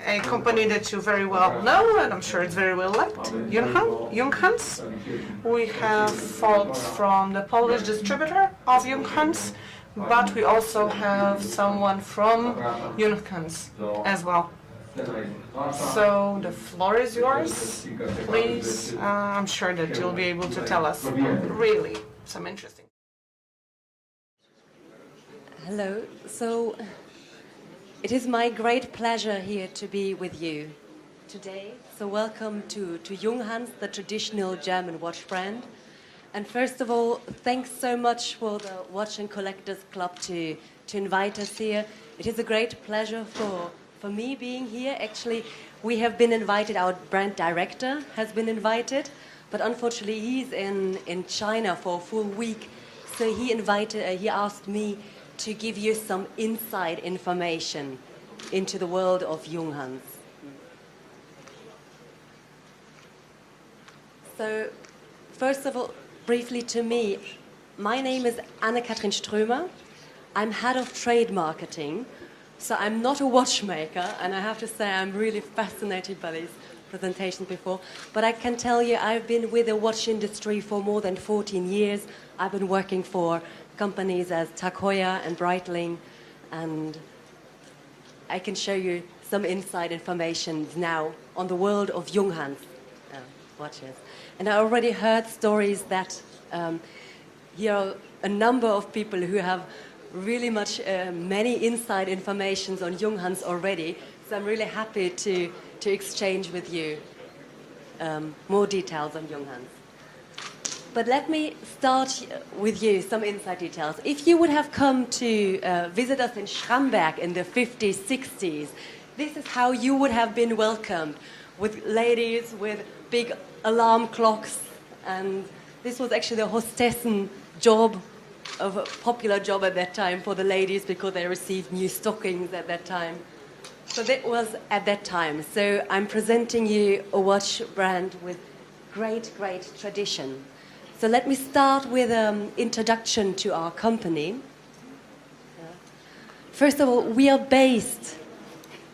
a company that you very well know, and I'm sure it's very well liked, Junghans. We have folks from the Polish distributor of Junghans, but we also have someone from Junghans as well. So the floor is yours, please. I'm sure that you'll be able to tell us really some interesting. Hello. So it is my great pleasure here to be with you today. So welcome to Junghans, the traditional German watch brand. And first of all, thanks so much for the Watch and Collectors Club to invite us here. It is a great pleasure for me being here. Actually, we have been invited, our brand director has been invited, but unfortunately he's in China for a full week. So he asked me to give you some inside information into the world of Junghans. So, first of all, briefly to me, my name is Anne-Kathrin Strömer. I'm head of trade marketing, so I'm not a watchmaker, and I have to say I'm really fascinated by these presentations before. But I can tell you I've been with the watch industry for more than 14 years. I've been working for companies as Tag Heuer and Breitling, and I can show you some inside information now on the world of Junghans watches. And I already heard stories that here are a number of people who have really many inside informations on Junghans already, so I'm really happy to exchange with you more details on Junghans. But let me start with you, some inside details. If you would have come to visit us in Schramberg in the 50s, 60s, this is how you would have been welcomed, with ladies with big alarm clocks. And this was actually the hostessen job, a popular job at that time for the ladies because they received new stockings at that time. So that was at that time. So I'm presenting you a watch brand with great, great tradition. So let me start with an introduction to our company. First of all, we are based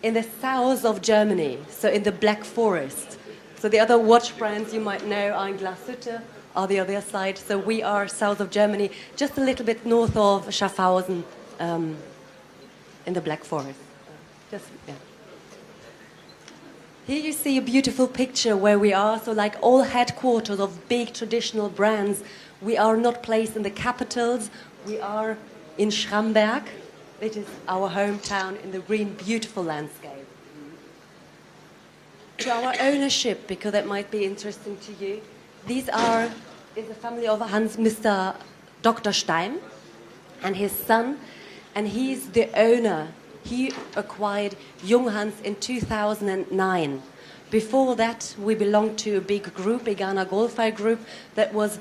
in the south of Germany, so in the Black Forest. So the other watch brands you might know are in Glashütte, on the other side. So we are south of Germany, just a little bit north of Schaffhausen, in the Black Forest. Here you see a beautiful picture where we are. So like all headquarters of big traditional brands, we are not placed in the capitals. We are in Schramberg. It is our hometown in the green, beautiful landscape. To our ownership, because that might be interesting to you, is the family of Mr. Dr. Stein and his son, and he's the owner. He acquired Junghans in 2009. Before that, we belonged to a big group, a Ghana Goldfire group, that was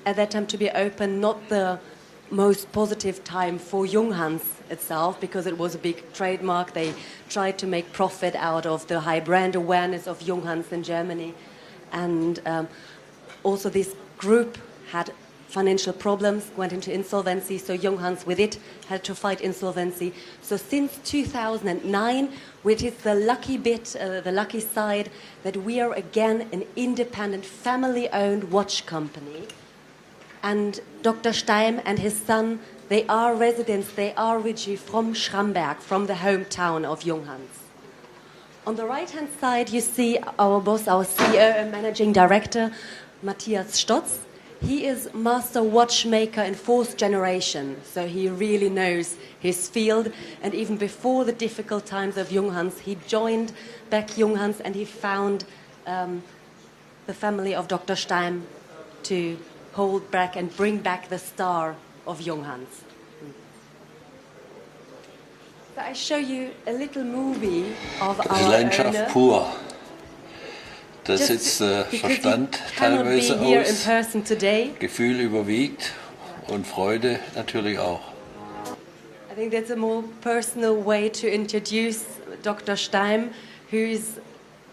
at that time to be open, not the most positive time for Junghans itself, because it was a big trademark. They tried to make profit out of the high brand awareness of Junghans in Germany. And also this group had financial problems, went into insolvency, so Junghans with it had to fight insolvency. So since 2009, which is the lucky bit, the lucky side, that we are again an independent, family-owned watch company. And Dr. Stein and his son, they are residents, they are originally from Schramberg, from the hometown of Junghans. On the right-hand side, you see our boss, our CEO and managing director, Matthias Stotz. He is master watchmaker in 4th generation, so he really knows his field. And even before the difficult times of Junghans, he joined back Junghans and he found the family of Dr. Stein to hold back and bring back the star of Junghans. So I show you a little movie of our Leidenschaft owner. pur. Das setzt Verstand teilweise aus, Gefühl überwiegt und Freude natürlich auch. I think that's a more personal way to introduce Dr. Stein, who's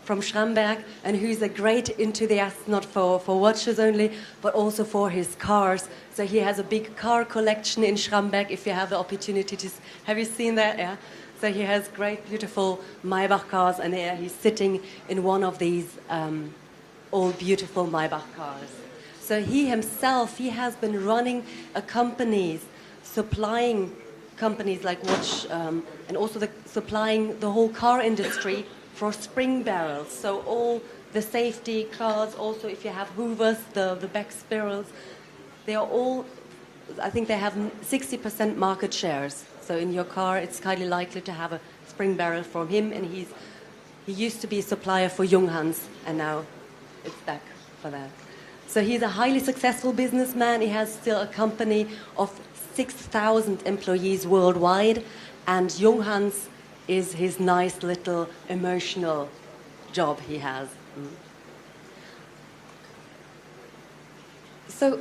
from Schramberg and who's a great enthusiast, not for watches only, but also for his cars. So he has a big car collection in Schramberg, if you have the opportunity to... Have you seen that? Yeah. So he has great, beautiful Maybach cars, and here he's sitting in one of these old, beautiful Maybach cars. So he himself, he has been running a company, supplying companies like watch, and also supplying the whole car industry for spring barrels. So all the safety cars, also if you have hoovers, the back spirals, they are all, I think they have 60% market shares. So in your car, it's highly likely to have a spring barrel from him, and he used to be a supplier for Junghans, and now it's back for that. So he's a highly successful businessman. He has still a company of 6,000 employees worldwide, and Junghans is his nice little emotional job he has. So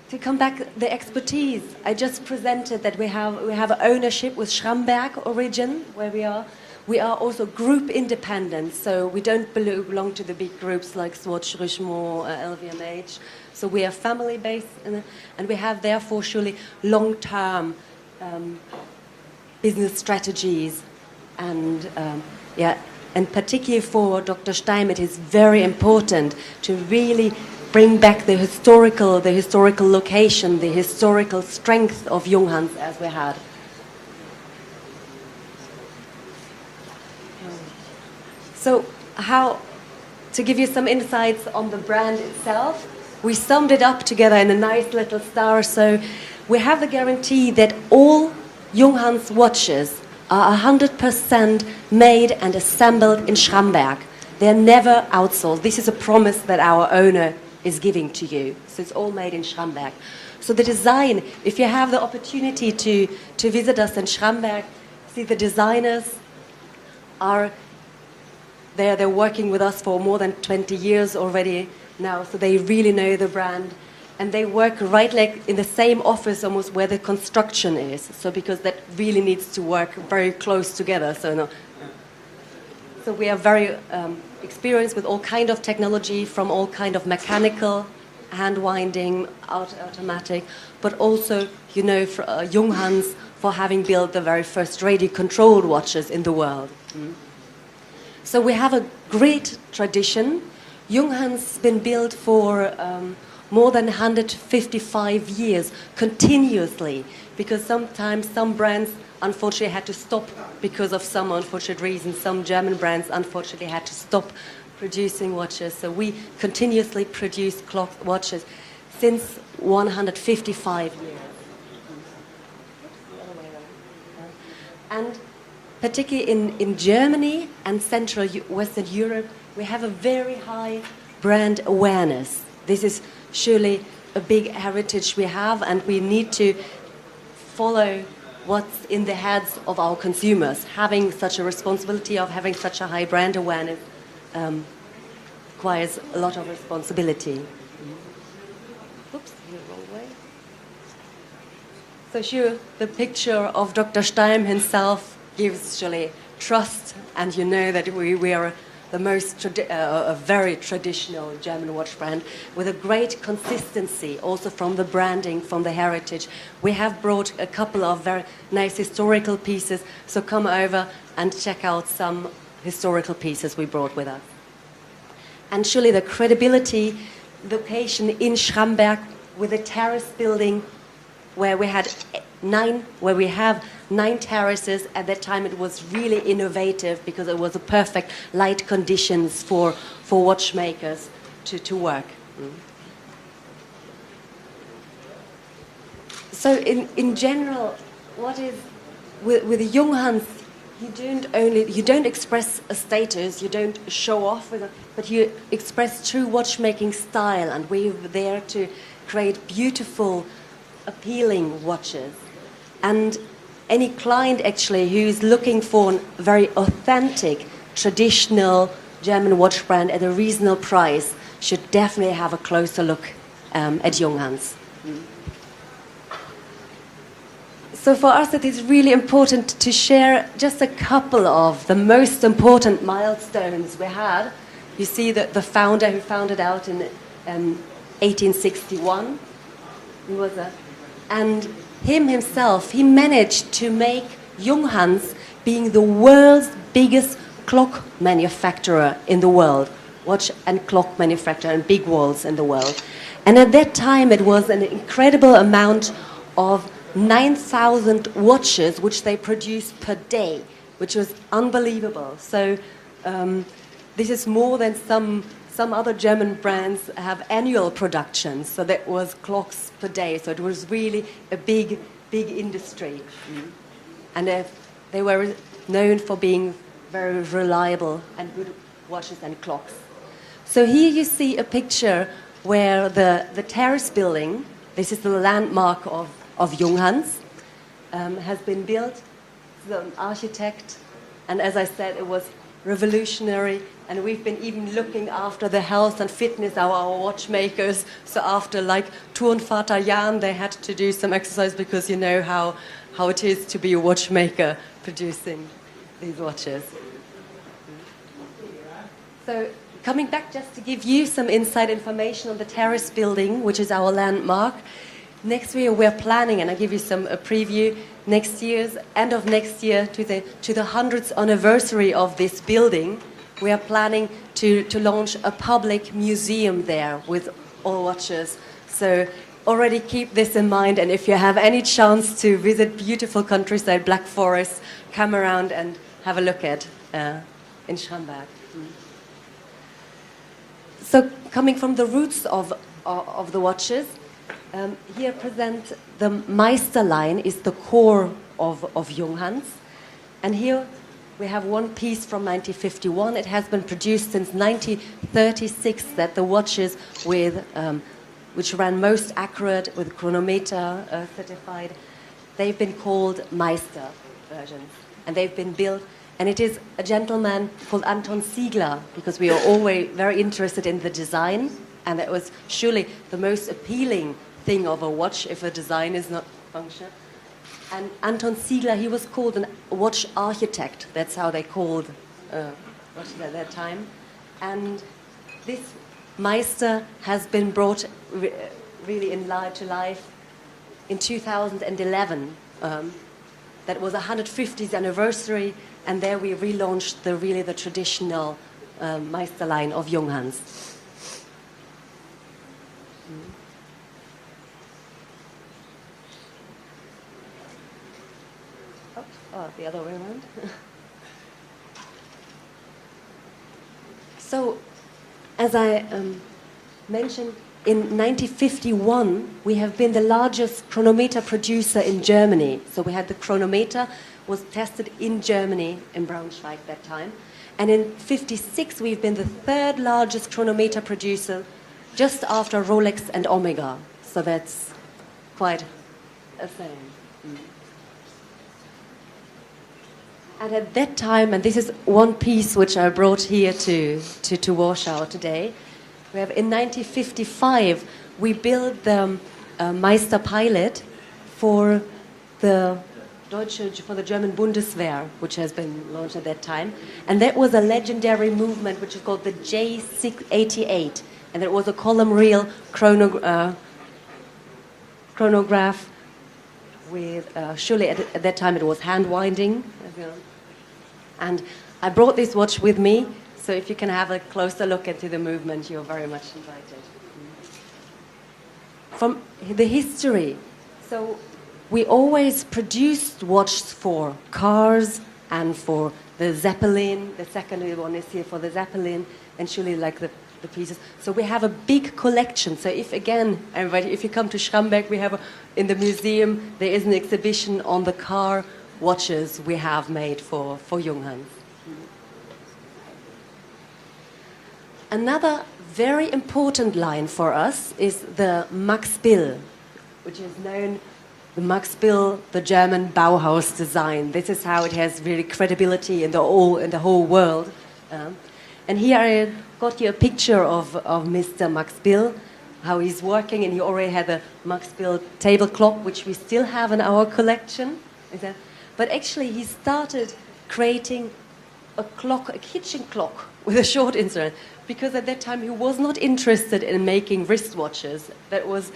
to come back, the expertise, I just presented that we have ownership with Schramberg origin, where we are. We are also group independent, so we don't belong to the big groups like Swatch, Richemont, LVMH. So we are family-based, and we have therefore surely long-term business strategies. And and particularly for Dr. Steim, it is very important to really bring back the historical location, the historical strength of Junghans as we had. So to give you some insights on the brand itself, we summed it up together in a nice little star. So we have the guarantee that all Junghans watches are 100% made and assembled in Schramberg. They're never outsourced. This is a promise that our owner is giving to you. So it's all made in Schramberg. So the design, if you have the opportunity to visit us in Schramberg, see the designers are there. They're working with us for more than 20 years already now, so they really know the brand. And they work right like in the same office almost where the construction is. So because that really needs to work very close together. So we are very experienced with all kind of technology, from all kind of mechanical, hand winding, automatic, but also, for Junghans for having built the very first radio-controlled watches in the world. So we have a great tradition. Junghans has been built for more than 155 years, continuously, because sometimes some brands unfortunately had to stop because of some unfortunate reasons. Some German brands unfortunately had to stop producing watches. So we continuously produce clock watches since 155 years. And particularly in Germany and Central Western Europe, we have a very high brand awareness. This is surely a big heritage we have, and we need to follow what's in the heads of our consumers. Having such a responsibility of having such a high brand awareness requires a lot of responsibility. Oops, the wrong way. So sure, the picture of Dr. Steim himself gives surely trust, and you know that we are the most a very traditional German watch brand with a great consistency also from the branding, from the heritage. We have brought a couple of very nice historical pieces, so come over and check out some historical pieces we brought with us. And surely the credibility, location in Schramberg with a terrace building where we have 9 terraces. At that time it was really innovative because it was a perfect light conditions for watchmakers to work. So in general, what is with the Junghans, you don't express a status, you don't show off with it, but you express true watchmaking style, and we're there to create beautiful, appealing watches. And any client actually who is looking for a very authentic, traditional German watch brand at a reasonable price should definitely have a closer look at Junghans. So for us it is really important to share just a couple of the most important milestones we had. You see that the founder who founded out in 1861, he was and him himself, he managed to make Junghans being the world's biggest clock manufacturer in the world, watch and clock manufacturer and big walls in the world. And at that time it was an incredible amount of 9,000 watches which they produced per day, which was unbelievable. So this is more than some other German brands have annual productions. So that was clocks per day. So it was really a big industry. And they were known for being very reliable and good watches and clocks. So here you see a picture where the terrace building, this is the landmark of Junghans, has been built. The architect, and as I said, it was revolutionary, and we've been even looking after the health and fitness of our watchmakers. So after like Turnvater Jan, they had to do some exercise because you know how it is to be a watchmaker producing these watches. So coming back just to give you some inside information on the terrace building, which is our landmark. Next year we're planning, and I'll give you a preview, end of next year to the 100th anniversary of this building, we are planning to launch a public museum there with all watches. So already keep this in mind, and if you have any chance to visit beautiful countryside, Black Forest, come around and have a look at in Schramberg. So coming from the roots of the watches, here present the Meister line is the core of Junghans. And here we have one piece from 1951. It has been produced since 1936, that the watches with, which ran most accurate with chronometer certified, they've been called Meister versions. And they've been built, and it is a gentleman called Anton Ziegler, because we are always very interested in the design, and that was surely the most appealing thing of a watch if a design is not functional. And Anton Ziegler, he was called a watch architect. That's how they called watches at that time. And this Meister has been brought really to life in 2011. That was 150th anniversary, and there we relaunched the traditional Meister line of Junghans. Oh, the other way around. So, as I mentioned, in 1951, we have been the largest chronometer producer in Germany. So we had the chronometer was tested in Germany, in Braunschweig that time. And in 1956, we've been the third largest chronometer producer, just after Rolex and Omega. So that's quite a thing. And at that time, and this is one piece which I brought here to Warsaw today, we have in 1955 we built the Meister Pilot for the German Bundeswehr, which has been launched at that time, and that was a legendary movement which is called the J688, and it was a column reel chronograph with surely at that time it was hand winding. And I brought this watch with me, so if you can have a closer look into the movement, you're very much invited. From the history, so we always produced watches for cars and for the Zeppelin. The second one is here for the Zeppelin, and surely like the pieces. So we have a big collection. So if you come to Schramberg, we have in the museum, there is an exhibition on the car watches we have made for Junghans. Another very important line for us is the Max Bill, which is known, the Max Bill, the German Bauhaus design. This is how it has really credibility in the whole world. And here I got you a picture of Mr. Max Bill, how he's working, and he already had a Max Bill table clock, which we still have in our collection. But actually, he started creating a kitchen clock with a short instrument, because at that time he was not interested in making wristwatches. That was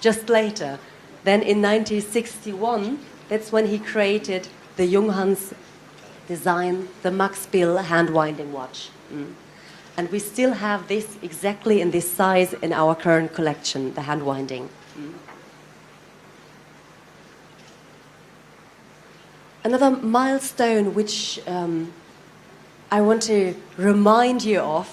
just later. Then in 1961, that's when he created the Junghans designed the Max Bill hand-winding watch. And we still have this exactly in this size in our current collection, the hand-winding. Another milestone which I want to remind you of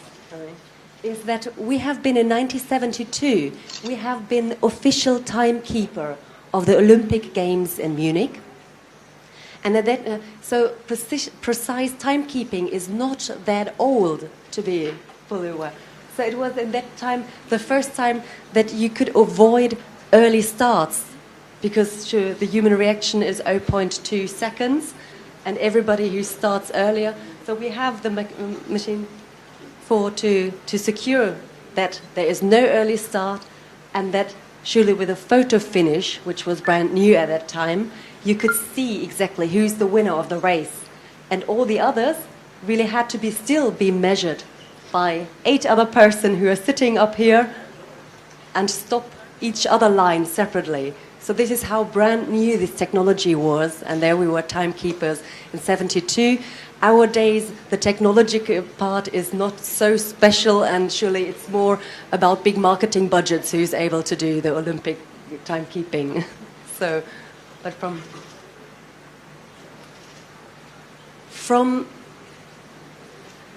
is that we have been in 1972, we have been official timekeeper of the Olympic Games in Munich. And so precise timekeeping is not that old, to be fully aware. So it was in that time the first time that you could avoid early starts, because the human reaction is 0.2 seconds, and everybody who starts earlier. So we have the machine to secure that there is no early start, and that surely with a photo finish, which was brand new at that time, you could see exactly who's the winner of the race. And all the others really had to still be measured by 8 other persons who are sitting up here and stop each other line separately. So this is how brand new this technology was, and there we were timekeepers in 72. Our days, the technology part is not so special, and surely it's more about big marketing budgets who's able to do the Olympic timekeeping. So, but from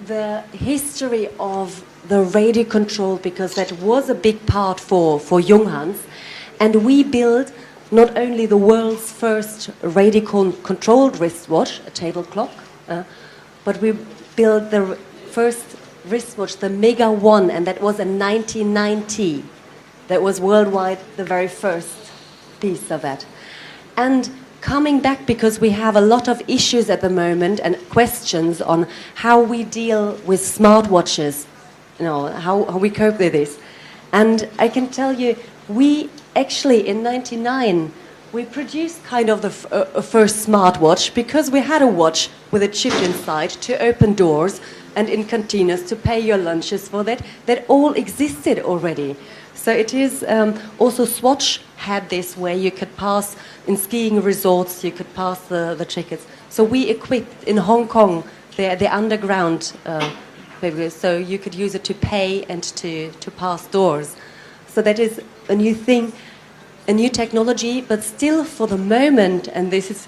the history of the radio control, because that was a big part for Junghans, and we built not only the world's first radio controlled wristwatch, a table clock, but we built the first wristwatch, the Mega One, and that was in 1990. That was worldwide the very first piece of that. And coming back, because we have a lot of issues at the moment and questions on how we deal with smartwatches, how we cope with this. And I can tell you, we actually in 99, we produced kind of the first smartwatch, because we had a watch with a chip inside to open doors and in cantinas to pay your lunches for that. That all existed already. So it is also Swatch had this where you could pass in skiing resorts, you could pass the tickets. So we equipped in Hong Kong the underground, so you could use it to pay and to pass doors. So that is a new thing, a new technology, but still for the moment, and this is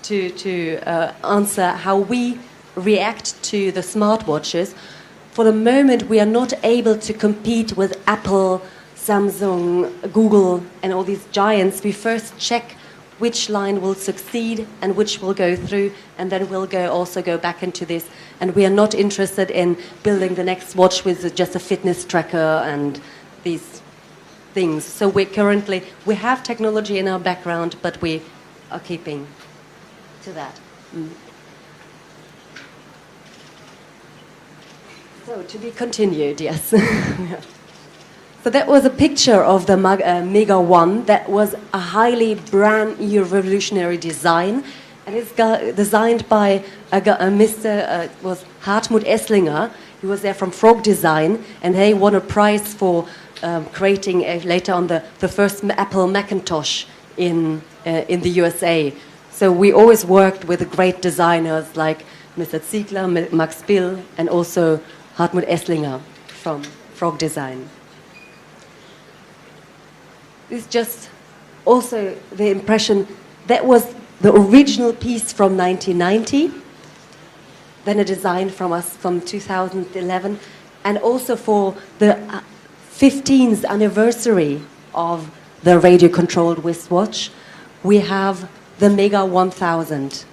to answer how we react to the smartwatches, for the moment we are not able to compete with Apple, Samsung, Google, and all these giants. We first check which line will succeed and which will go through, and then we'll also go back into this. And we are not interested in building the next watch with just a fitness tracker and these things. So we have technology in our background, but we are keeping to that. So to be continued, yes. So that was a picture of the Mega One. That was a highly brand new revolutionary design, and it's designed by was Hartmut Esslinger. He was there from Frog Design, and he won a prize for creating later on the first Apple Macintosh in the USA. So we always worked with great designers like Mr. Ziegler, Max Bill, and also Hartmut Esslinger from Frog Design. It's just also the impression that was the original piece from 1990, then a design from us from 2011, and also for the 15th anniversary of the radio-controlled wristwatch, we have the Mega 1000.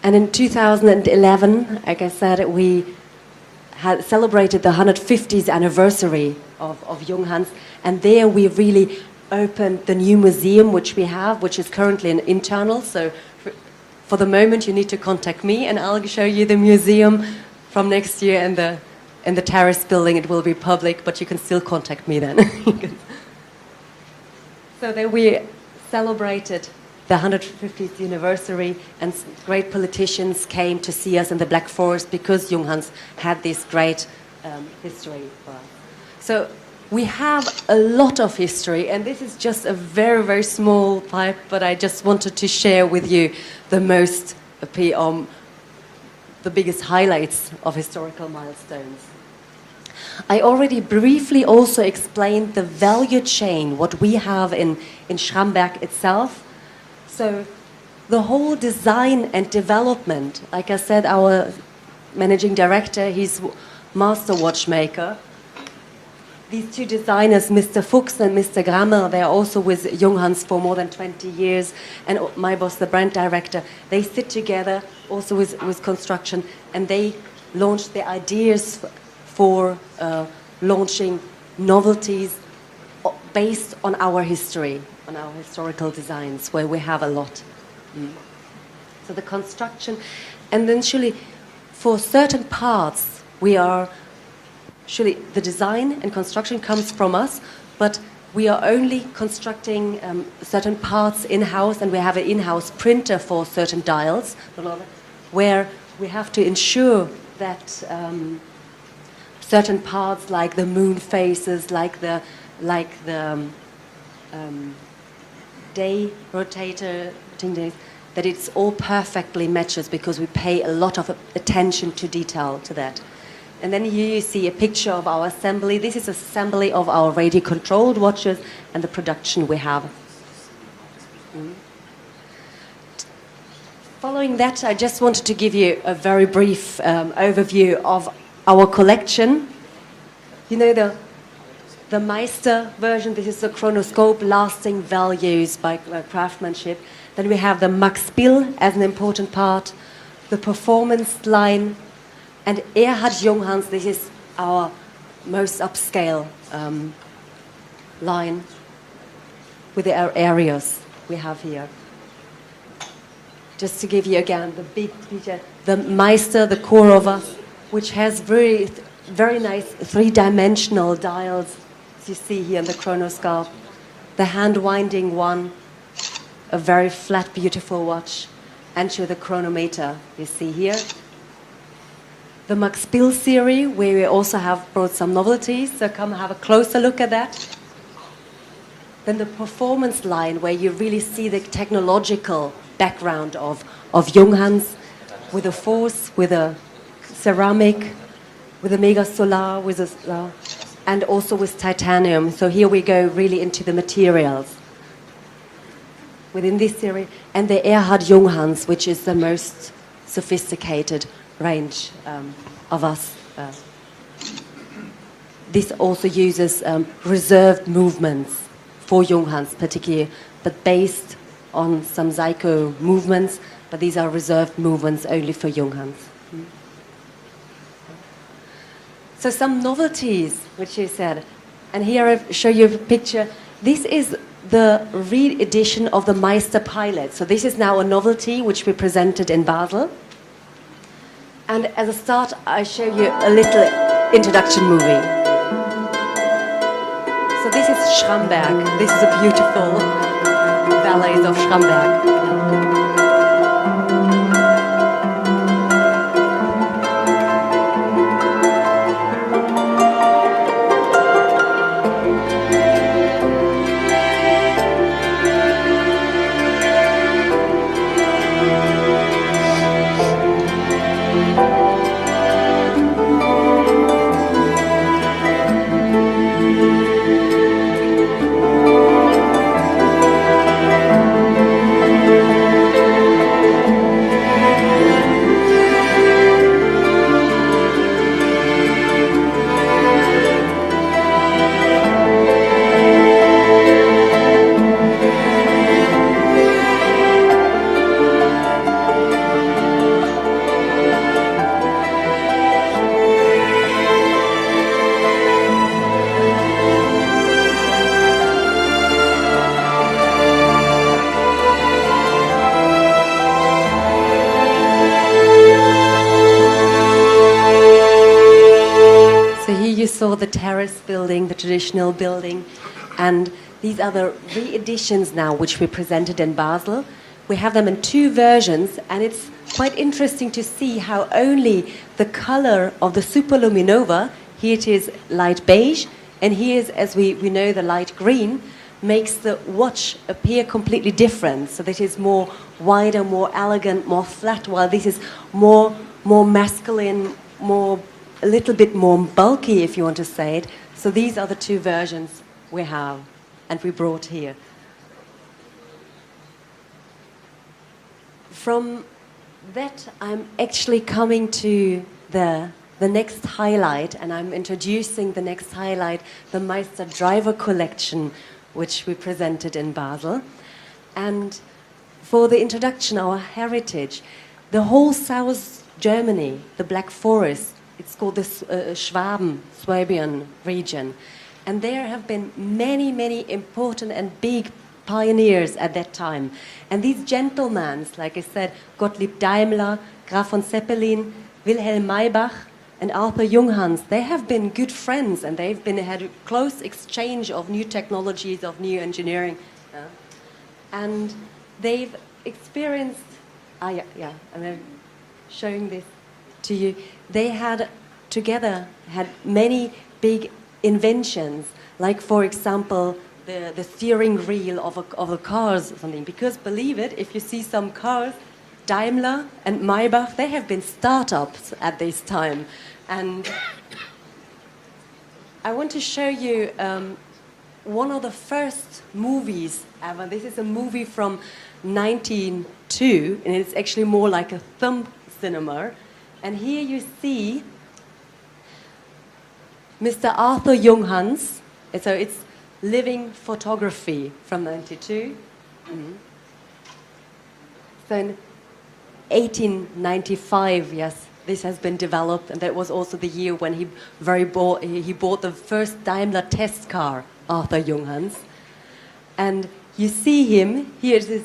And in 2011, like I said, we had celebrated the 150th anniversary of Junghans, and there we really opened the new museum which we have, which is currently an internal. So for the moment you need to contact me and I'll show you the museum. From next year in the terrace building it will be public, but you can still contact me then. So there we celebrated the 150th anniversary, and great politicians came to see us in the Black Forest because Junghans had this great history for us. So we have a lot of history, and this is just a very, very small pipe, but I just wanted to share with you the biggest highlights of historical milestones. I already briefly also explained the value chain, what we have in Schramberg itself. So the whole design and development, like I said, our managing director, he's master watchmaker. These two designers, Mr. Fuchs and Mr. Grammer, they're also with Junghans for more than 20 years. And my boss, the brand director, they sit together also with construction, and they launched the ideas for launching novelties based on our history, on our historical designs, where we have a lot. So the construction, and then surely for certain parts, the design and construction comes from us, but we are only constructing certain parts in-house, and we have an in-house printer for certain dials, where we have to ensure that certain parts, like the moon phases, like the day rotator, that it's all perfectly matches, because we pay a lot of attention to detail to that. And then here you see a picture of our assembly. This is assembly of our radio-controlled watches and the production we have. Following that, I just wanted to give you a very brief overview of our collection. You know the Meister version, this is the chronoscope, lasting values by craftsmanship. Then we have the Max Bill as an important part, the performance line, and Erhard Junghans, this is our most upscale line with the areas we have here. Just to give you again the big picture, the Meister, the core of us, which has very, very nice three-dimensional dials, as you see here in the chronoscope. The hand-winding one, a very flat, beautiful watch, and the chronometer you see here. The Max Bill series, where we also have brought some novelties, so come have a closer look at that. Then the performance line, where you really see the technological background of Junghans, with a force, with a ceramic, with a mega solar, and also with titanium. So here we go really into the materials within this series, and the Erhard Junghans, which is the most sophisticated range of us. This also uses reserved movements for Junghans particularly, but based on some Seiko movements, but these are reserved movements only for Junghans. So some novelties, which you said, and here I show you a picture. This is the re-edition of the Meister Pilot. So this is now a novelty which we presented in Basel. And as a start, I show you a little introduction movie. So this is Schramberg. This is a beautiful ballet of Schramberg. Saw the terrace building, the traditional building, and these are the re-editions now which we presented in Basel. We have them in two versions, and it's quite interesting to see how only the color of the Superluminova, here it is light beige, And here, as we know, the light green makes the watch appear completely different. So that is more wider, more elegant, more flat, while this is more masculine, a little bit more bulky, if you want to say it. So these are the two versions we have, and we brought here. From that, I'm actually coming to the next highlight, and I'm introducing the next highlight, the Meister Driver collection, which we presented in Basel. And for the introduction, our heritage, the whole South Germany, the Black Forest, it's called the Swabian region. And there have been many, many important and big pioneers at that time. And these gentlemen, like I said, Gottlieb Daimler, Graf von Zeppelin, Wilhelm Maybach, and Arthur Junghans, they have been good friends, and they've had a close exchange of new technologies, of new engineering. And they've experienced, and I'm showing this to you. They had many big inventions, like, for example, the steering wheel of a cars or something. Because believe it, if you see some cars, Daimler and Maybach, they have been startups at this time. And I want to show you one of the first movies ever. This is a movie from 1902, and it's actually more like a thumb cinema. And here you see Mr. Arthur Junghans. So it's living photography from 1992. Mm-hmm. So in 1895, yes, this has been developed, and that was also the year when he bought the first Daimler test car, Arthur Junghans. And you see him, here is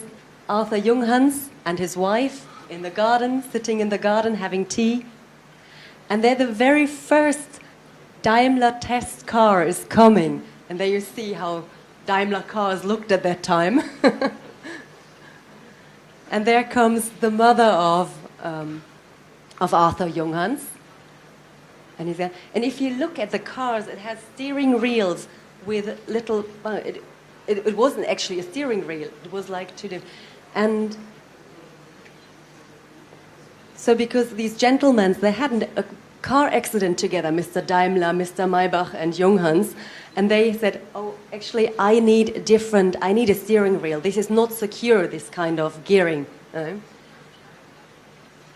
Arthur Junghans and his wife in the garden, sitting in the garden having tea. And there the very first Daimler test car is coming. And there you see how Daimler cars looked at that time. And there comes the mother of Arthur Junghans. And if you look at the cars, it has steering wheels with little... It wasn't actually a steering wheel. It was like two different... And so because these gentlemen, they had a car accident together, Mr. Daimler, Mr. Maybach, and Junghans, and they said, oh, actually, I need a steering wheel. This is not secure, this kind of gearing. And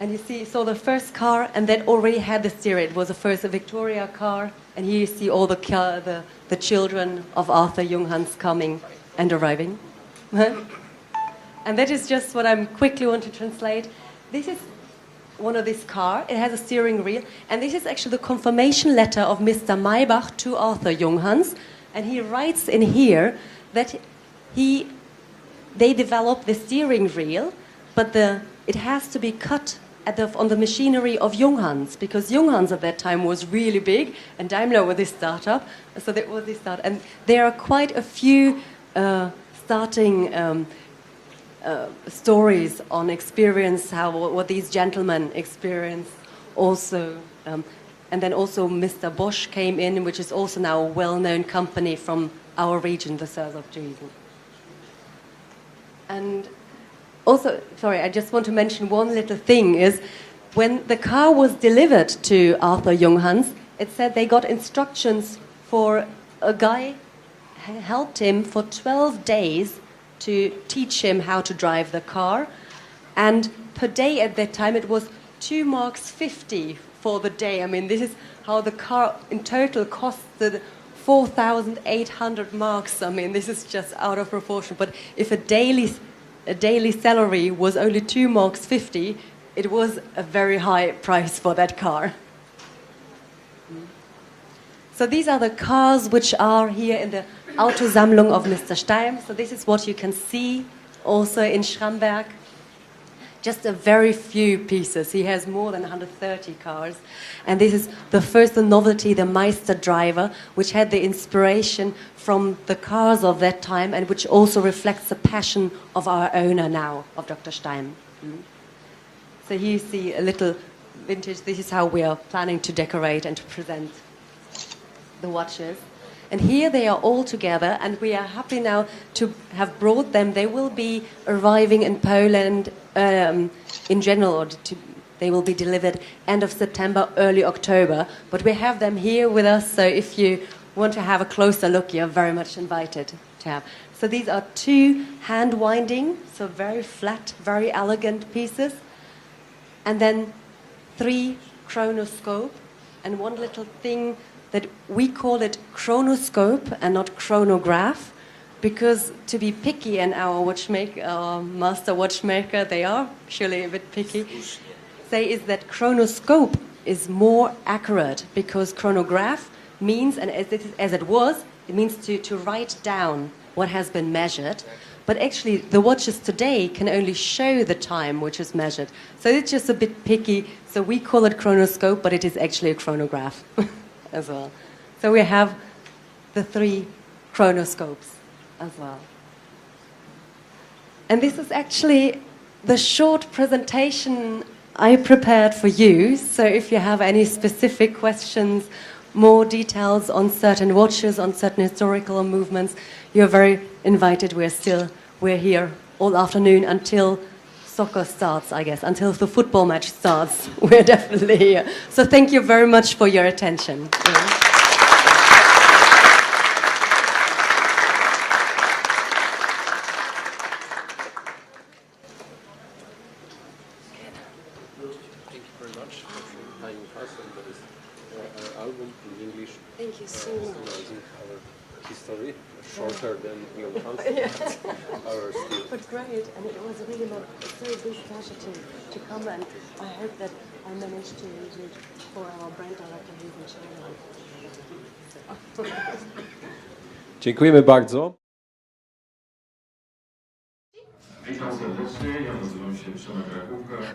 you saw the first car, and that already had the steering. It was the first Victoria car, and here you see all the children of Arthur Junghans coming and arriving. And that is just what I quickly want to translate. This is one of this car. It has a steering wheel, and this is actually the confirmation letter of Mr. Maybach to Arthur Junghans, and he writes in here that they developed the steering wheel, but it has to be cut on the machinery of Junghans, because Junghans at that time was really big, and Daimler was this startup, so that was this start. And there are quite a few starting stories on experience, what these gentlemen experienced also. And then also Mr. Bosch came in, which is also now a well-known company from our region, the south of Jerusalem. And also, sorry, I just want to mention one little thing is when the car was delivered to Arthur Junghans, it said they got instructions for a guy who helped him for 12 days to teach him how to drive the car. And per day at that time, it was 2 marks 50 for the day. I mean, this is how the car in total costed 4,800 marks. I mean, this is just out of proportion. But if a daily salary was only 2 marks 50, it was a very high price for that car. So these are the cars which are here in the Autosammlung of Mr. Steim. So this is what you can see also in Schramberg. Just a very few pieces. He has more than 130 cars. And this is the first novelty, the Meister Driver, which had the inspiration from the cars of that time and which also reflects the passion of our owner now, of Dr. Steim. So here you see a little vintage. This is how we are planning to decorate and to present the watches. And here they are all together, and we are happy now to have brought them. They will be arriving in Poland in general, or they will be delivered end of September, early October. But we have them here with us, so if you want to have a closer look, you're very much invited to have. So these are 2 hand winding, so very flat, very elegant pieces. And then 3 chronoscope, and one little thing that we call it chronoscope and not chronograph, because to be picky, and our watchmaker, our master watchmaker, they are surely a bit picky, say is that chronoscope is more accurate, because chronograph means, and as it was, it means to write down what has been measured. But actually, the watches today can only show the time which is measured. So it's just a bit picky. So we call it chronoscope, but it is actually a chronograph as well. So we have the 3 chronoscopes as well. And this is actually the short presentation I prepared for you. So if you have any specific questions, more details on certain watches, on certain historical movements, you're very invited. We're here all afternoon until soccer starts, I guess, until the football match starts. We're definitely here. So thank you very much for your attention. Thank you so much. Our history, shorter than Junghans. Our still. But great, and it was really a very big pleasure to come, and I hope that I managed to engage for our brand director who's in China. Dziękujemy bardzo.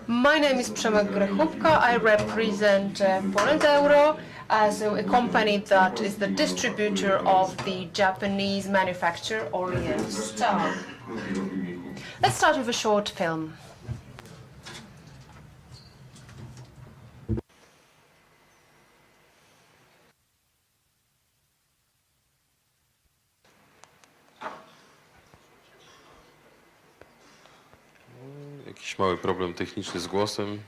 My name is Przemek Grechówka. I represent Poland Euro as a company that is the distributor of the Japanese manufacturer Orient Star. Let's start with a short film. Jakiś mały problem techniczny z głosem.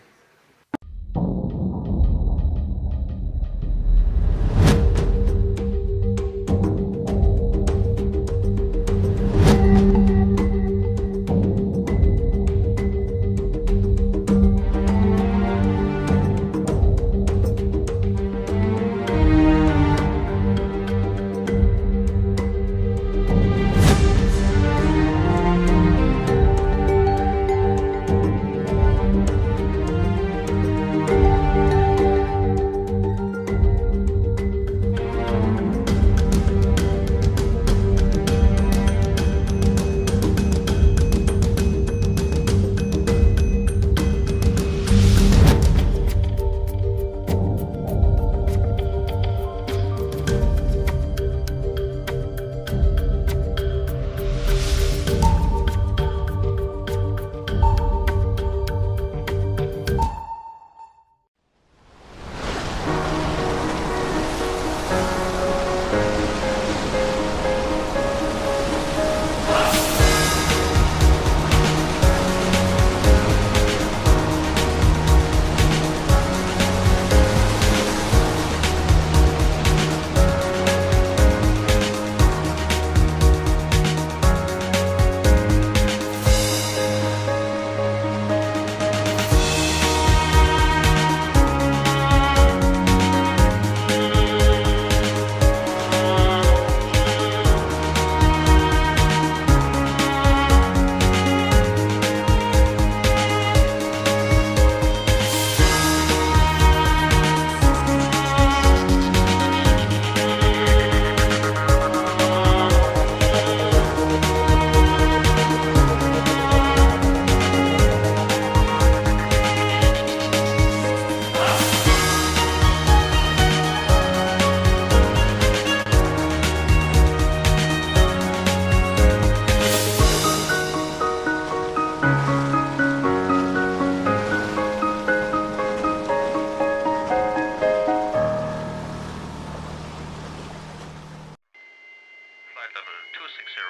flight level 260,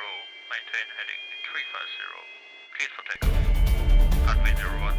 maintain heading 350. Cleared for takeoff. Runway 01.